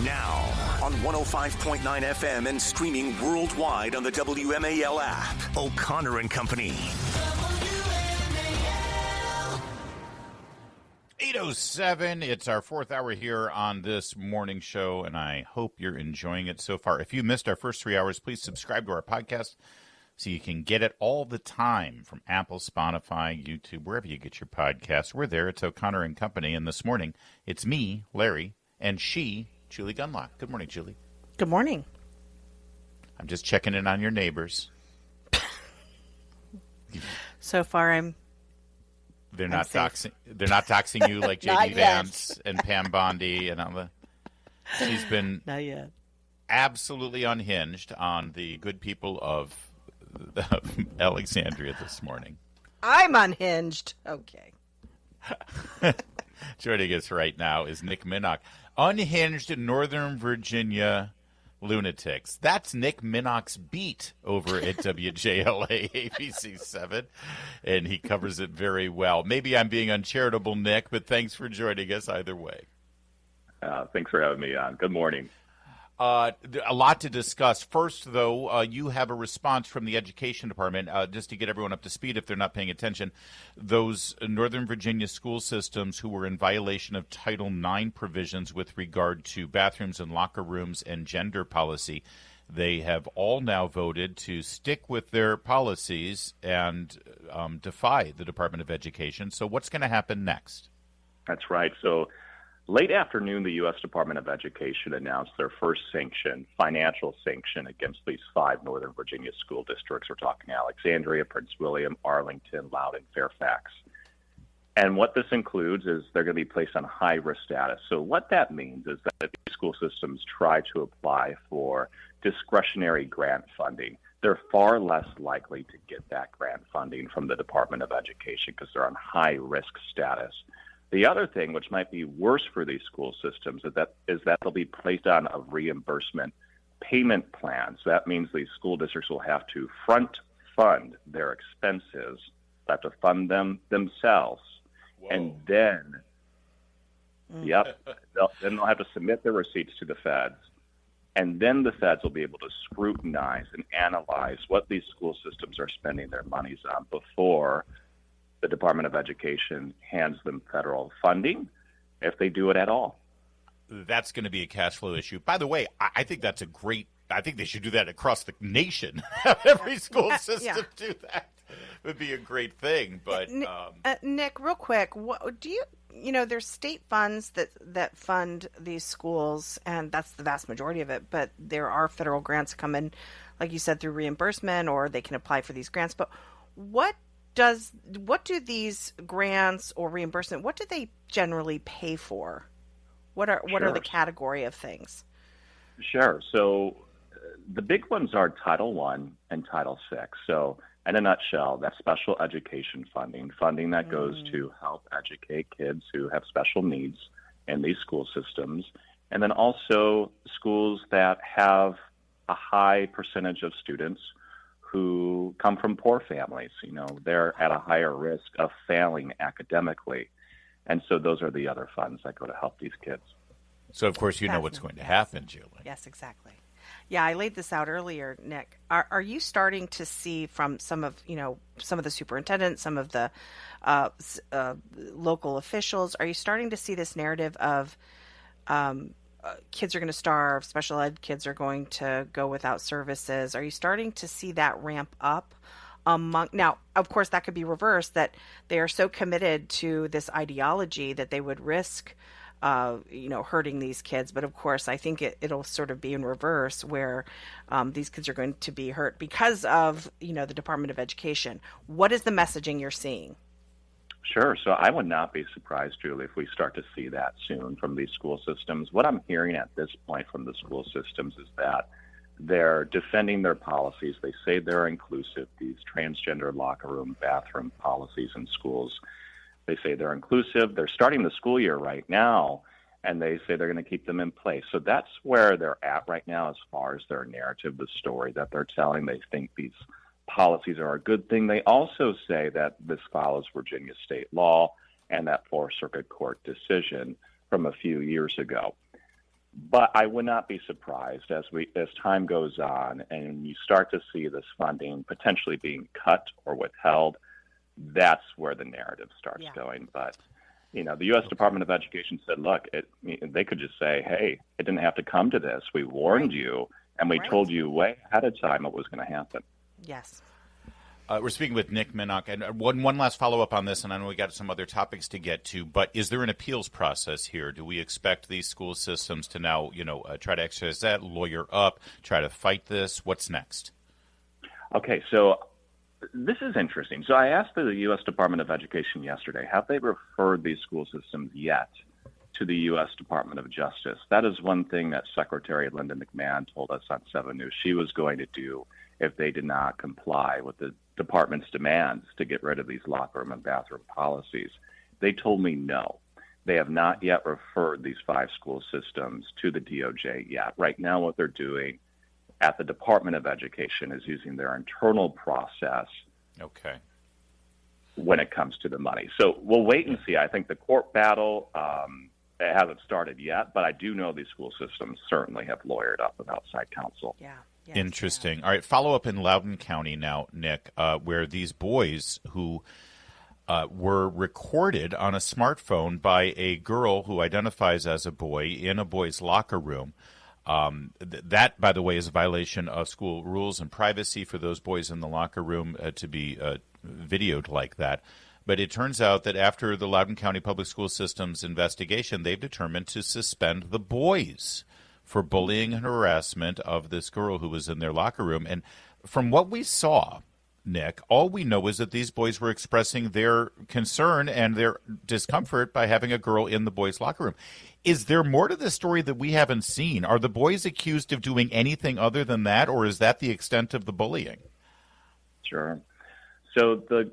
Now, on 105.9 FM and streaming worldwide on the WMAL app, O'Connor and Company. 8:07. It's our fourth hour here on this morning show, and I hope you're enjoying it so far. If you missed our first 3 hours, please subscribe to our podcast so you can get it all the time from Apple, Spotify, YouTube, wherever you get your podcasts. We're there. It's O'Connor and Company, and this morning it's me, Larry, and she, Julie Gunlock. Good morning, Julie. Good morning. I'm just checking in on your neighbors. So far, They're not doxing you like J.D. Vance and Pam Bondi and all the. She's been not yet absolutely unhinged on the good people of Alexandria this morning. I'm unhinged. Okay. Joining us right now is Nick Minock. Unhinged Northern Virginia lunatics. That's Nick Minock's beat over at WJLA ABC 7, and he covers it very well. Maybe I'm being uncharitable, Nick, but thanks for joining us either way. Thanks for having me on. Good morning. A lot to discuss. First, though, you have a response from the Education Department, just to get everyone up to speed if they're not paying attention. Those Northern Virginia school systems who were in violation of Title IX provisions with regard to bathrooms and locker rooms and gender policy, they have all now voted to stick with their policies and defy the Department of Education. So what's going to happen next? That's right. So late afternoon, the U.S. Department of Education announced their first financial sanction against these 5 Northern Virginia school districts. We're talking Alexandria, Prince William, Arlington, Loudoun, Fairfax. And what this includes is they're going to be placed on high-risk status. So what that means is that if these school systems try to apply for discretionary grant funding, they're far less likely to get that grant funding from the Department of Education because they're on high-risk status. The other thing, which might be worse for these school systems, is that they'll be placed on a reimbursement payment plan. So that means these school districts will have to front fund their expenses, they have to fund them themselves. Whoa. And then, then they'll have to submit their receipts to the feds. And then the feds will be able to scrutinize and analyze what these school systems are spending their monies on before the Department of Education hands them federal funding, if they do it at all. That's going to be a cash flow issue. By the way, I think that's I think they should do that across the nation. Have every school system do that. Would be a great thing. But Nick, real quick, what do there's state funds that fund these schools, and that's the vast majority of it, but there are federal grants that come in, like you said, through reimbursement, or they can apply for these grants. But what do these grants or reimbursement, what do they generally pay for? What are the category of things? Sure. So the big ones are Title I and Title VI. So in a nutshell, that's special education funding that goes to help educate kids who have special needs in these school systems. And then also schools that have a high percentage of students who come from poor families. They're at a higher risk of failing academically. And so those are the other funds that go to help these kids. So, of course, you know what's going to happen, Julie. Yes, exactly. Yeah, I laid this out earlier, Nick. Are you starting to see from some of the superintendents, some of the local officials, are you starting to see this narrative of kids are going to starve, special ed kids are going to go without services? Are you starting to see that ramp up now, of course, that could be reversed, that they are so committed to this ideology that they would risk, hurting these kids. But of course, I think it'll sort of be in reverse, where these kids are going to be hurt because of, the Department of Education. What is the messaging you're seeing? Sure. So I would not be surprised, Julie, if we start to see that soon from these school systems. What I'm hearing at this point from the school systems is that they're defending their policies. They say they're inclusive, these transgender locker room, bathroom policies in schools. They say they're inclusive. They're starting the school year right now, and they say they're going to keep them in place. So that's where they're at right now as far as their narrative, the story that they're telling. They think these policies are a good thing. They also say that this follows Virginia state law and that Fourth Circuit Court decision from a few years ago. But I would not be surprised as time goes on and you start to see this funding potentially being cut or withheld. That's where the narrative starts going. But the U.S. Department of Education said, look, they could just say, hey, it didn't have to come to this. We warned you, and we told you way ahead of time what was going to happen. Yes. We're speaking with Nick Minock. And one last follow-up on this, and I know we got some other topics to get to, but is there an appeals process here? Do we expect these school systems to now, try to exercise that, lawyer up, try to fight this? What's next? Okay, so this is interesting. So I asked the U.S. Department of Education yesterday, have they referred these school systems yet to the U.S. Department of Justice? That is one thing that Secretary Linda McMahon told us on 7 News she was going to do if they did not comply with the department's demands to get rid of these locker room and bathroom policies. They told me no. They have not yet referred these 5 school systems to the DOJ yet. Right now what they're doing at the Department of Education is using their internal process when it comes to the money. So we'll wait and see. I think the court battle it hasn't started yet, but I do know these school systems certainly have lawyered up with outside counsel. Yeah. Yes, interesting. All right, follow up in Loudoun County now, Nick, where these boys who were recorded on a smartphone by a girl who identifies as a boy in a boy's locker room. That, by the way, is a violation of school rules and privacy for those boys in the locker room to be videoed like that. But it turns out that after the Loudoun County Public School System's investigation, they've determined to suspend the boys for bullying and harassment of this girl who was in their locker room. And from what we saw, Nick, all we know is that these boys were expressing their concern and their discomfort by having a girl in the boys' locker room. Is there more to this story that we haven't seen? Are the boys accused of doing anything other than that, or is that the extent of the bullying? Sure. So the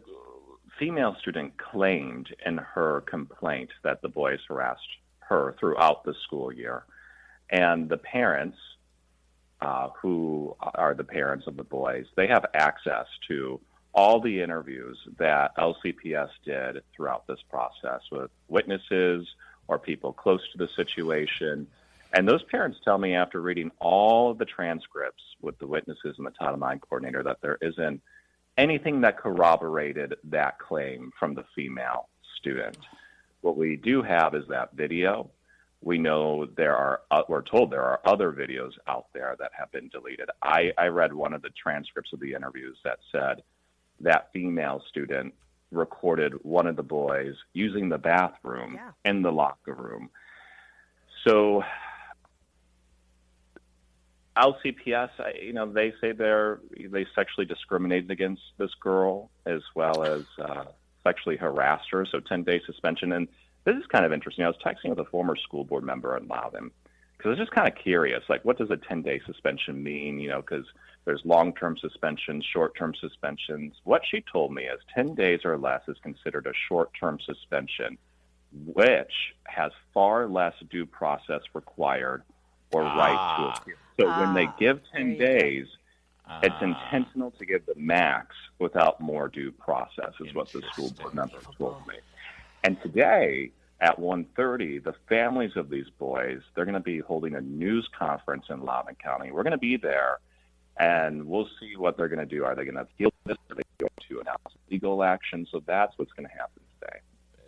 female student claimed in her complaint that the boys harassed her throughout the school year. And the parents, who are the parents of the boys, they have access to all the interviews that LCPS did throughout this process with witnesses or people close to the situation. And those parents tell me after reading all of the transcripts with the witnesses and the Title IX coordinator that there isn't anything that corroborated that claim from the female student. What we do have is that video. We know we're told there are other videos out there that have been deleted. I read one of the transcripts of the interviews that said that female student recorded one of the boys using the bathroom in the locker room. So LCPS, they say they sexually discriminated against this girl as well as sexually harassed her, so 10-day suspension. And this is kind of interesting. I was texting with a former school board member in Loudoun because I was just kind of curious, like, what does a 10-day suspension mean? Because there's long-term suspensions, short-term suspensions. What she told me is 10 days or less is considered a short-term suspension, which has far less due process required or right to appeal. So when they give 10 days, it's intentional to give the max without more due process, is what the school board member told me. And today at 1:30, the families of these boys, they're going to be holding a news conference in Loudoun County. We're going to be there, and we'll see what they're going to do. Are they going to appeal this? Are they going to announce legal action? So that's what's going to happen today.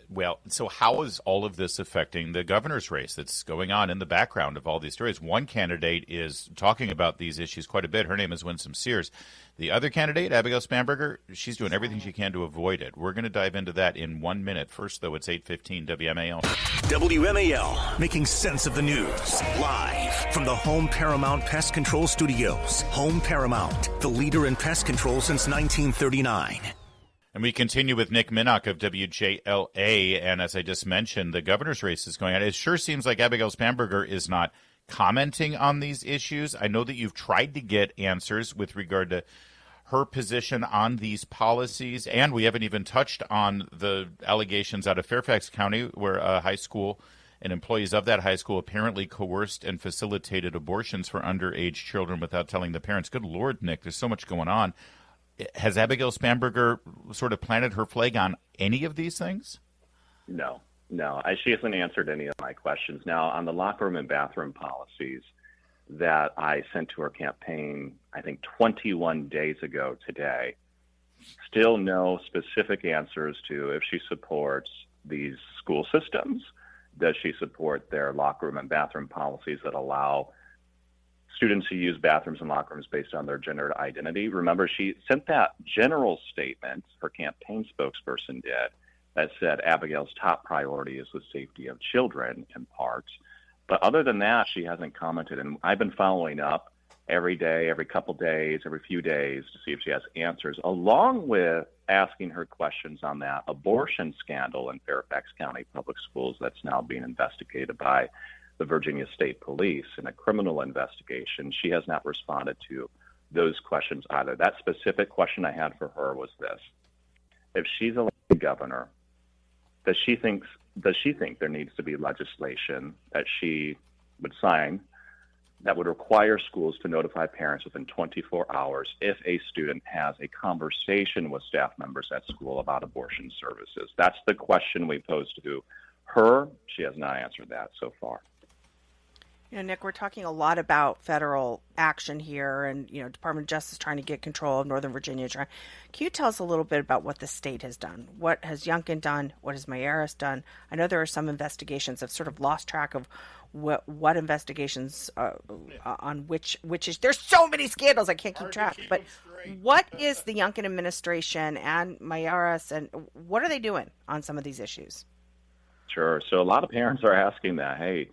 Well, so how is all of this affecting the governor's race that's going on in the background of all these stories? One candidate is talking about these issues quite a bit. Her name is Winsome Sears. The other candidate, Abigail Spanberger, she's doing everything she can to avoid it. We're going to dive into that in 1 minute. First, though, it's 8:15 WMAL. WMAL, making sense of the news. Live from the Home Paramount Pest Control Studios. Home Paramount, the leader in pest control since 1939. And we continue with Nick Minock of WJLA. And as I just mentioned, the governor's race is going on. It sure seems like Abigail Spanberger is not commenting on these issues. I know that you've tried to get answers with regard to her position on these policies. And we haven't even touched on the allegations out of Fairfax County where a high school and employees of that high school apparently coerced and facilitated abortions for underage children without telling the parents. Good Lord, Nick, there's so much going on. Has Abigail Spanberger sort of planted her flag on any of these things? No. No, she hasn't answered any of my questions. Now, on the locker room and bathroom policies that I sent to her campaign, I think 21 days ago today, still no specific answers to if she supports these school systems. Does she support their locker room and bathroom policies that allow students to use bathrooms and locker rooms based on their gender identity? Remember, she sent that general statement, her campaign spokesperson did, that said Abigail's top priority is the safety of children in part. But other than that, she hasn't commented. And I've been following up every day, every couple days, every few days to see if she has answers, along with asking her questions on that abortion scandal in Fairfax County Public Schools that's now being investigated by the Virginia State Police in a criminal investigation. She has not responded to those questions either. That specific question I had for her was this: if she's elected governor, does she think there needs to be legislation that she would sign that would require schools to notify parents within 24 hours if a student has a conversation with staff members at school about abortion services? That's the question we posed to her. She has not answered that so far. You know, Nick, we're talking a lot about federal action here and, Department of Justice trying to get control of Northern Virginia. Can you tell us a little bit about what the state has done? What has Youngkin done? What has Mayeris done? I know there are some investigations. I've sort of lost track of what investigations on which is. There's so many scandals I can't keep track. But what is the Youngkin administration and Mayeris, and what are they doing on some of these issues? Sure. So a lot of parents are asking that, hey,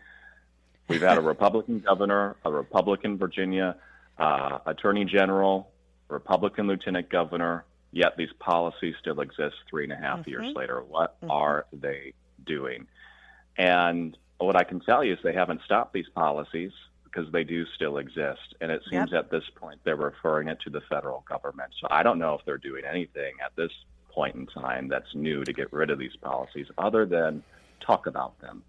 we've had a Republican governor, a Republican Virginia attorney general, Republican lieutenant governor, yet these policies still exist 3.5 years later. What are they doing? And what I can tell you is they haven't stopped these policies because they do still exist. And it seems at this point they're referring it to the federal government. So I don't know if they're doing anything at this point in time that's new to get rid of these policies other than talk about them.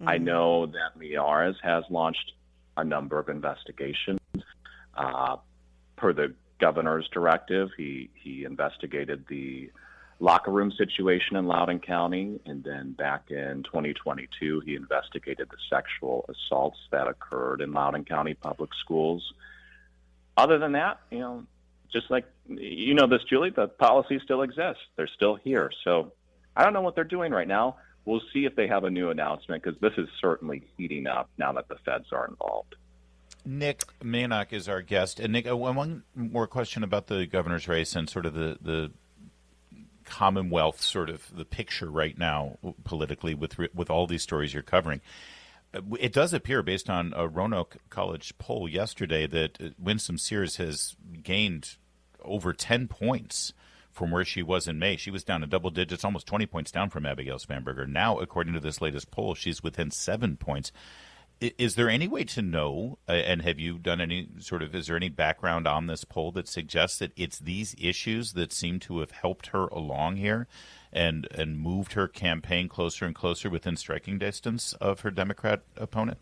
I know that Mayeris has launched a number of investigations. Per the governor's directive, he investigated the locker room situation in Loudoun County, and then back in 2022, he investigated the sexual assaults that occurred in Loudoun County public schools. Other than that, just like, this, Julie, the policies still exist. They're still here. So I don't know what they're doing right now. We'll see if they have a new announcement, because this is certainly heating up now that the feds are involved. Nick Minock is our guest. And Nick, one more question about the governor's race and sort of the Commonwealth, sort of the picture right now politically with all these stories you're covering. It does appear, based on a Roanoke College poll yesterday, that Winsome Sears has gained over 10 points from where she was in May. She was down in double digits, almost 20 points down from Abigail Spanberger. Now, according to this latest poll, she's within 7 points. Is there any way to know, and have you done any is there any background on this poll that suggests that it's these issues that seem to have helped her along here and moved her campaign closer and closer within striking distance of her Democrat opponent?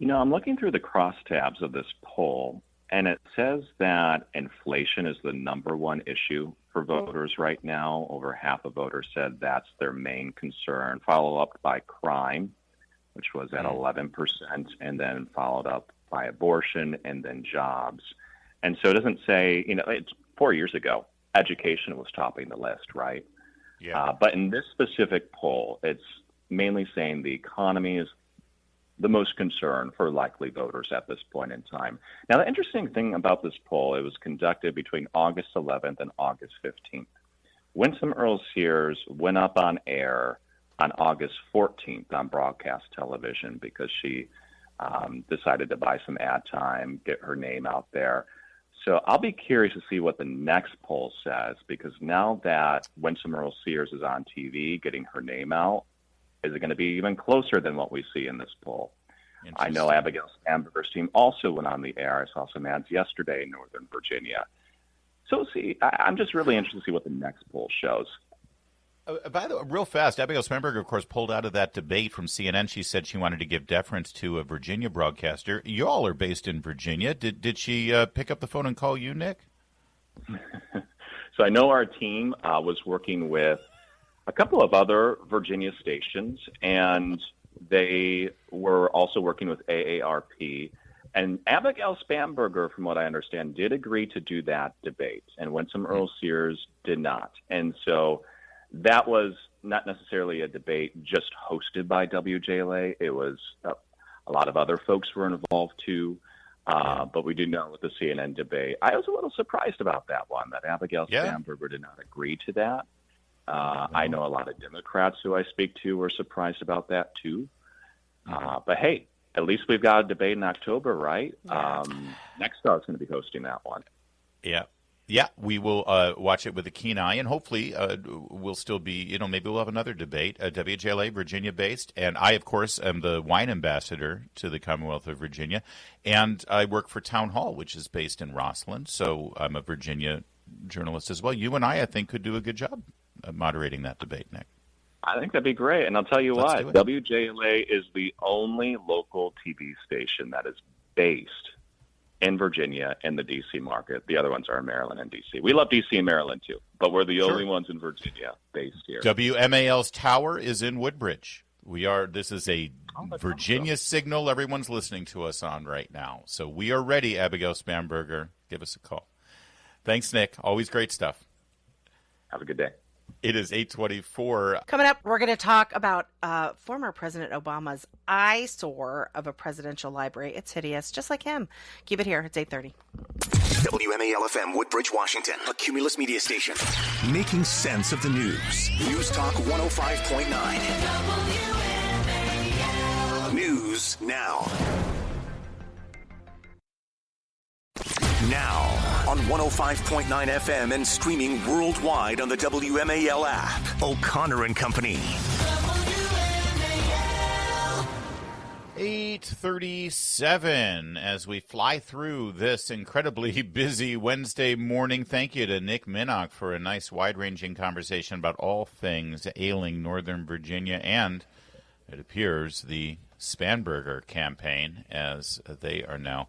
I'm looking through the crosstabs of this poll, and it says that inflation is the number one issue for voters right now. Over half of voters said that's their main concern, followed up by crime, which was at 11%, and then followed up by abortion and then jobs. And so it doesn't say, it's 4 years ago, education was topping the list, right? Yeah. But in this specific poll, it's mainly saying the economy is the most concern for likely voters at this point in time. Now, the interesting thing about this poll, it was conducted between August 11th and August 15th. Winsome Earl Sears went up on air on August 14th on broadcast television because she decided to buy some ad time, get her name out there. So I'll be curious to see what the next poll says, because now that Winsome Earl Sears is on TV getting her name out, is it going to be even closer than what we see in this poll? I know Abigail Spanberger's team also went on the air. I saw some ads yesterday in Northern Virginia. So see, I'm just really interested to see what the next poll shows. By the way, real fast, Abigail Spanberger, of course, pulled out of that debate from CNN. She said she wanted to give deference to a Virginia broadcaster. You all are based in Virginia. Did she pick up the phone and call you, Nick? So I know our team was working with a couple of other Virginia stations, and they were also working with AARP. And Abigail Spanberger, from what I understand, did agree to do that debate, and Winsome Earl Sears did not. And so that was not necessarily a debate just hosted by WJLA. It was a lot of other folks were involved too. But we do know with the CNN debate, I was a little surprised about that one, that Abigail Spanberger did not agree to that. I know a lot of Democrats who I speak to were surprised about that too. But hey, at least we've got a debate in October, right? Yeah. Nexstar is going to be hosting that one. Yeah. Yeah, we will watch it with a keen eye, and hopefully we'll still be, maybe we'll have another debate, WJLA, Virginia-based. And I, of course, am the wine ambassador to the Commonwealth of Virginia, and I work for Town Hall, which is based in Rosslyn, so I'm a Virginia journalist as well. You and I think, could do a good job of moderating that debate, Nick. I think that'd be great, and I'll tell you what, WJLA is the only local TV station that is based in Virginia in the D.C. market. The other ones are in Maryland and D.C. We love D.C. and Maryland, too, but we're the only ones in Virginia based here. WMAL's tower is in Woodbridge. This is a Virginia signal everyone's listening to us on right now. So we are ready, Abigail Spanberger. Give us a call. Thanks, Nick. Always great stuff. Have a good day. It is 8:24. Coming up, we're going to talk about former President Obama's eyesore of a presidential library. It's hideous, just like him. Keep it here. It's 8:30. WMAL-FM, Woodbridge, Washington, a Cumulus media station. Making sense of the news. News Talk 105.9. News now. Now on 105.9 FM and streaming worldwide on the WMAL app. O'Connor and Company. 8:37 as we fly through this incredibly busy Wednesday morning. Thank you to Nick Minock for a nice wide-ranging conversation about all things ailing Northern Virginia and, it appears, the Spanberger campaign, as they are now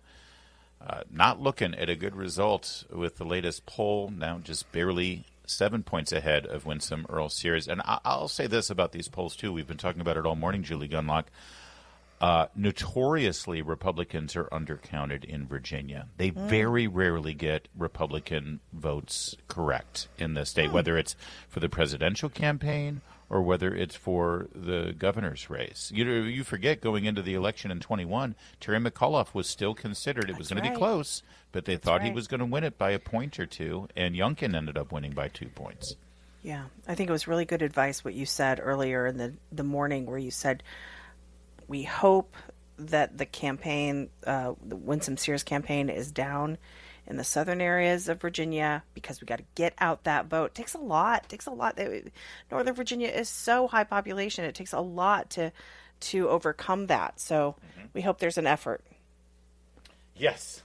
not looking at a good result with the latest poll, now just barely 7 points ahead of Winsome Earl Sears. And I'll say this about these polls, too. We've been talking about it all morning, Julie Gunlock. Notoriously, Republicans are undercounted in Virginia. They very rarely get Republican votes correct in the state, whether it's for the presidential campaign or whether it's for the governor's race. You forget, going into the election in 21, Terry McAuliffe was still considered. It was going to be close, but they thought he was going to win it by a point or two, and Youngkin ended up winning by 2 points. Yeah, I think it was really good advice what you said earlier in the morning, where you said, we hope that the campaign, the Winsome Sears campaign, is down in the southern areas of Virginia, because we got to get out that vote. It takes a lot. Northern Virginia is so high population. It takes a lot to overcome that. So we hope there's an effort. Yes.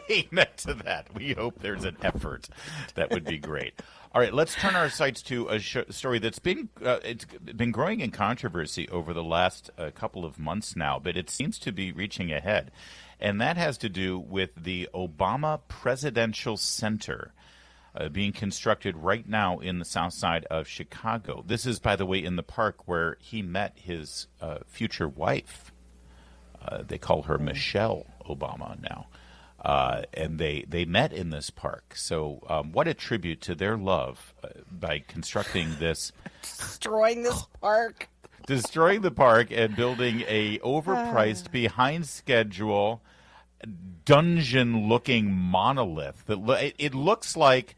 Amen to that. We hope there's an effort. That would be great. All right, let's turn our sights to a story that's been growing in controversy over the last couple of months now, but it seems to be reaching a head. And that has to do with the Obama Presidential Center being constructed right now in the south side of Chicago. This is, by the way, in the park where he met his future wife. They call her Michelle Obama now. And they met in this park. So what a tribute to their love by constructing this. Destroying this park. Destroying the park and building a overpriced, behind schedule, dungeon-looking monolith. It looks like,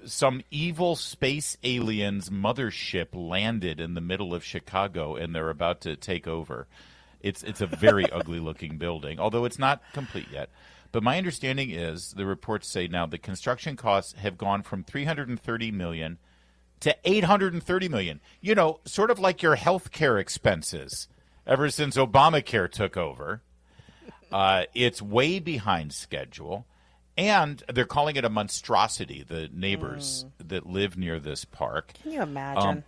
some evil space aliens mothership landed in the middle of Chicago and they're about to take over. It's a very ugly-looking building, although it's not complete yet. But my understanding is, the reports say now, the construction costs have gone from $330 million to $830 million. Sort of like your health care expenses ever since Obamacare took over. It's way behind schedule, and they're calling it a monstrosity, the neighbors that live near this park. Can you imagine?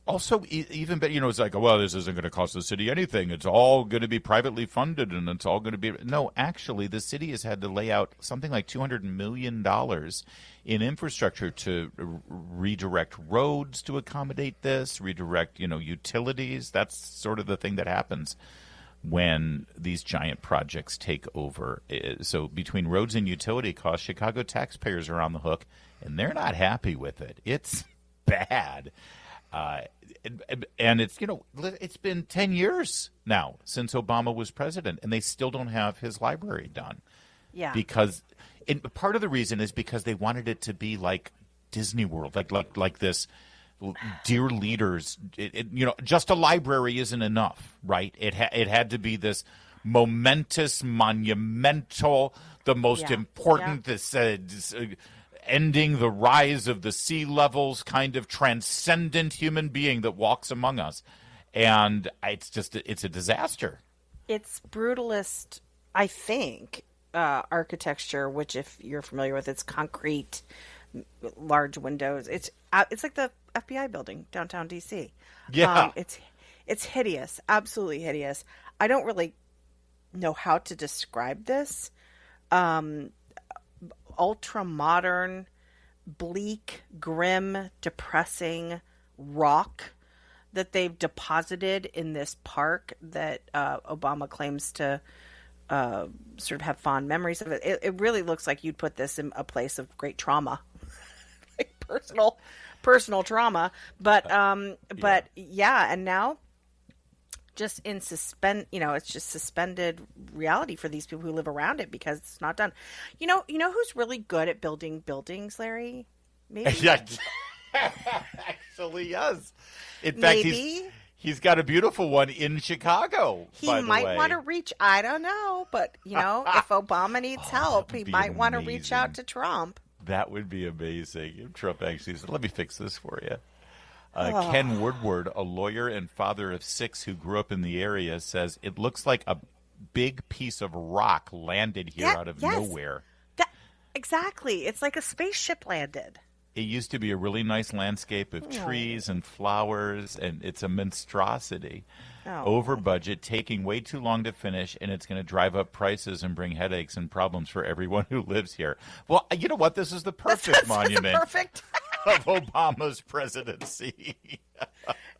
Also, even better, it's like, well, this isn't going to cost the city anything. It's all going to be privately funded, and it's all going to be. No, actually, the city has had to lay out something like $200 million in infrastructure to redirect roads to accommodate this, redirect, utilities. That's sort of the thing that happens when these giant projects take over. So between roads and utility costs, Chicago taxpayers are on the hook, and they're not happy with it. It's bad. And it's been 10 years now since Obama was president, and they still don't have his library done. Yeah. Because part of the reason is because they wanted it to be like Disney World, like this. Dear leaders, just a library isn't enough, right? It had to be this momentous, monumental, the most important, this ending the rise of the sea levels, kind of transcendent human being that walks among us. And it's a disaster. It's brutalist, I think, architecture, which if you're familiar with, it's concrete, large windows. It's like the FBI building downtown DC. Yeah. It's hideous, absolutely hideous. I don't really know how to describe this. Ultra modern, bleak, grim, depressing rock that they've deposited in this park that Obama claims to sort of have fond memories of. It really looks like you'd put this in a place of great trauma, like personal trauma. But and now just in it's just suspended reality for these people who live around it because it's not done. You know who's really good at building buildings, Larry? Maybe. Yeah, actually, yes. In fact, he's got a beautiful one in Chicago. He might want to reach. I don't know, but if Obama needs help, he might want to reach out to Trump. That would be amazing. If Trump actually said, "Let me fix this for you." Ken Woodward, a lawyer and father of 6 who grew up in the area, says it looks like a big piece of rock landed here out of nowhere. Exactly. It's like a spaceship landed. It used to be a really nice landscape of trees and flowers, and it's a monstrosity. Over budget, taking way too long to finish, and it's going to drive up prices and bring headaches and problems for everyone who lives here. Well, you know what? This is the perfect monument of Obama's presidency.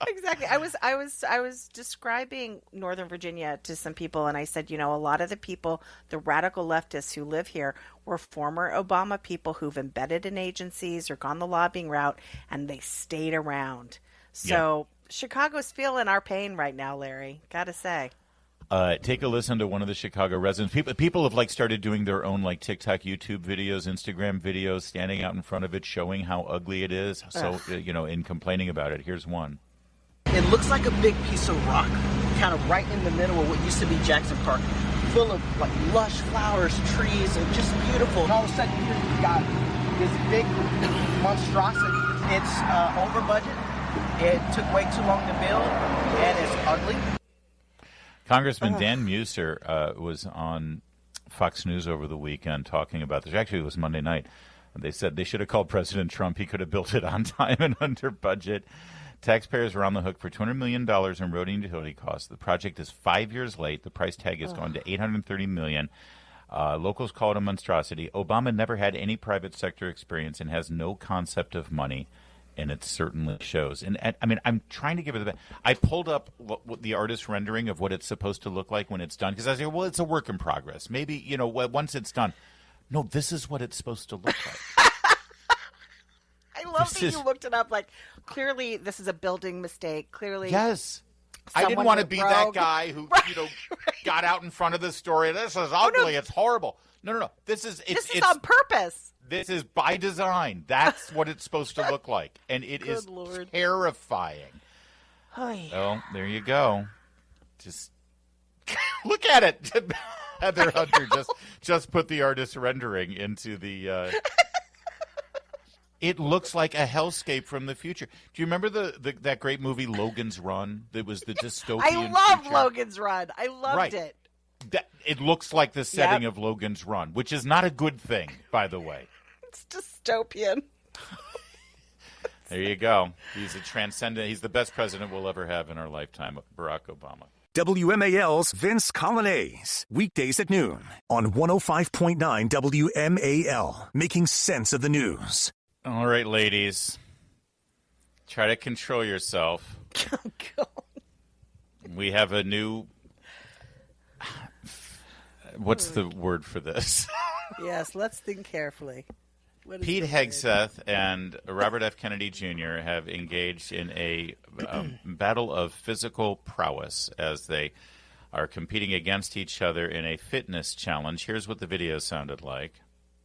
Exactly. I was describing Northern Virginia to some people, and I said, a lot of the people, the radical leftists who live here, were former Obama people who've embedded in agencies or gone the lobbying route, and they stayed around. So Chicago's feeling our pain right now, Larry. Gotta say. Take a listen to one of the Chicago residents. People have started doing their own TikTok, YouTube videos, Instagram videos, standing out in front of it, showing how ugly it is. So in complaining about it, here's one. It looks like a big piece of rock, kind of right in the middle of what used to be Jackson Park, full of lush flowers, trees, and just beautiful. And all of a sudden, here you've got this big monstrosity. It's over budget. It took way too long to build, and it's ugly. Congressman Dan Muser was on Fox News over the weekend talking about this. Actually, it was Monday night. They said they should have called President Trump. He could have built it on time and under budget. Taxpayers are on the hook for $200 million in road and utility costs. The project is 5 years late. The price tag is going to $830 million. Locals call it a monstrosity. Obama never had any private sector experience and has no concept of money. And it certainly shows. And I mean, I'm trying to give it the best. I pulled up what the artist rendering of what it's supposed to look like when it's done. Because I said, well, it's a work in progress. Maybe, once it's done. No, this is what it's supposed to look like. I love that you looked it up. Clearly, this is a building mistake. Clearly. Yes. I didn't want to be that guy who, got out in front of the story. This is ugly. It's horrible. No. This is on purpose. This is by design. That's what it's supposed to look like. And it is terrifying. Well, there you go. Just look at it. Heather Hunter just put the artist rendering into the... It looks like a hellscape from the future. Do you remember that great movie Logan's Run? That was the dystopian I love future? Logan's Run. I loved it. It looks like the setting of Logan's Run, which is not a good thing, by the way. It's dystopian. There you go. He's a transcendent. He's the best president we'll ever have in our lifetime, Barack Obama. WMAL's Vince Colonnese, weekdays at noon on 105.9 WMAL, making sense of the news. All right, ladies. Try to control yourself. Oh, God. We have a new... What's the word for this? Yes, let's think carefully. Pete Hegseth and Robert F. Kennedy Jr. have engaged in a battle of physical prowess as they are competing against each other in a fitness challenge. Here's what the video sounded like.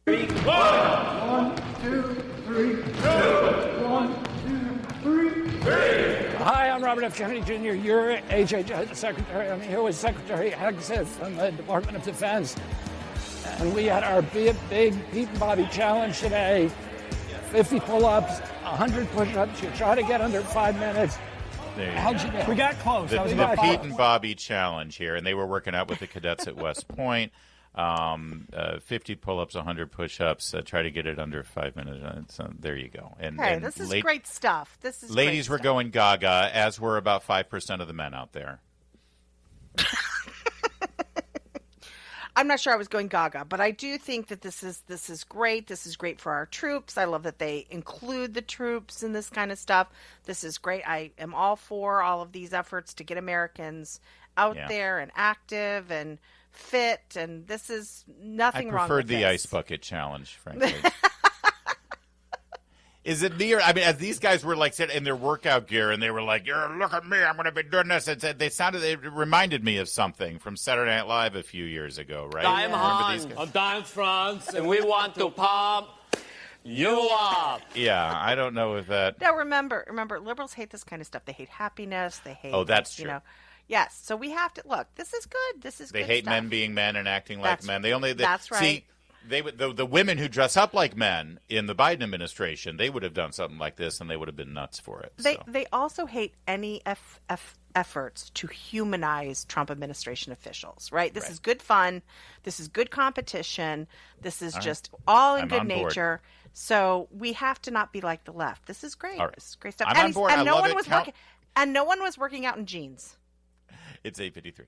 3, 1, 2, 3, 2, 1, 2, 3, 3. Hi, I'm Robert F. Kennedy Jr., your HHS Secretary. I'm here with Secretary Hegseth from the Department of Defense. And we had our big Pete and Bobby challenge today. 50 pull-ups, 100 push-ups. You try to get under 5 minutes. How'd you do? We got close. The Pete and Bobby challenge here, and they were working out with the cadets at West Point. 50 pull-ups, 100 push-ups. Try to get it under 5 minutes. So there you go. And this is great stuff. Ladies were going gaga, as were about 5% of the men out there. I'm not sure I was going gaga, but I do think that this is great. This is great for our troops. I love that they include the troops in this kind of stuff. This is great. I am all for all of these efforts to get Americans out there and active and fit, and this is nothing wrong with this. I preferred the ice bucket challenge, frankly. Is it me, or I mean, as these guys were like sitting in their workout gear and they were like, "Look at me, I'm going to be doing this." It reminded me of something from Saturday Night Live a few years ago, right? I'm Han of Dance France, and we want to pump you up. Yeah, I don't know if that. Now remember, liberals hate this kind of stuff. They hate happiness. They hate. Oh, that's true. Yes, so we have to look. This is good. They hate men being men and acting like men. That's right. See, the women who dress up like men in the Biden administration, they would have done something like this, and they would have been nuts for it. They also hate any efforts to humanize Trump administration officials. Right? This is good fun. This is good competition. This is all in good nature. So we have to not be like the left. This is great. Right. This is great stuff. I'm on board. And I no love one it. was working. And no one was working out in jeans. It's 8:53.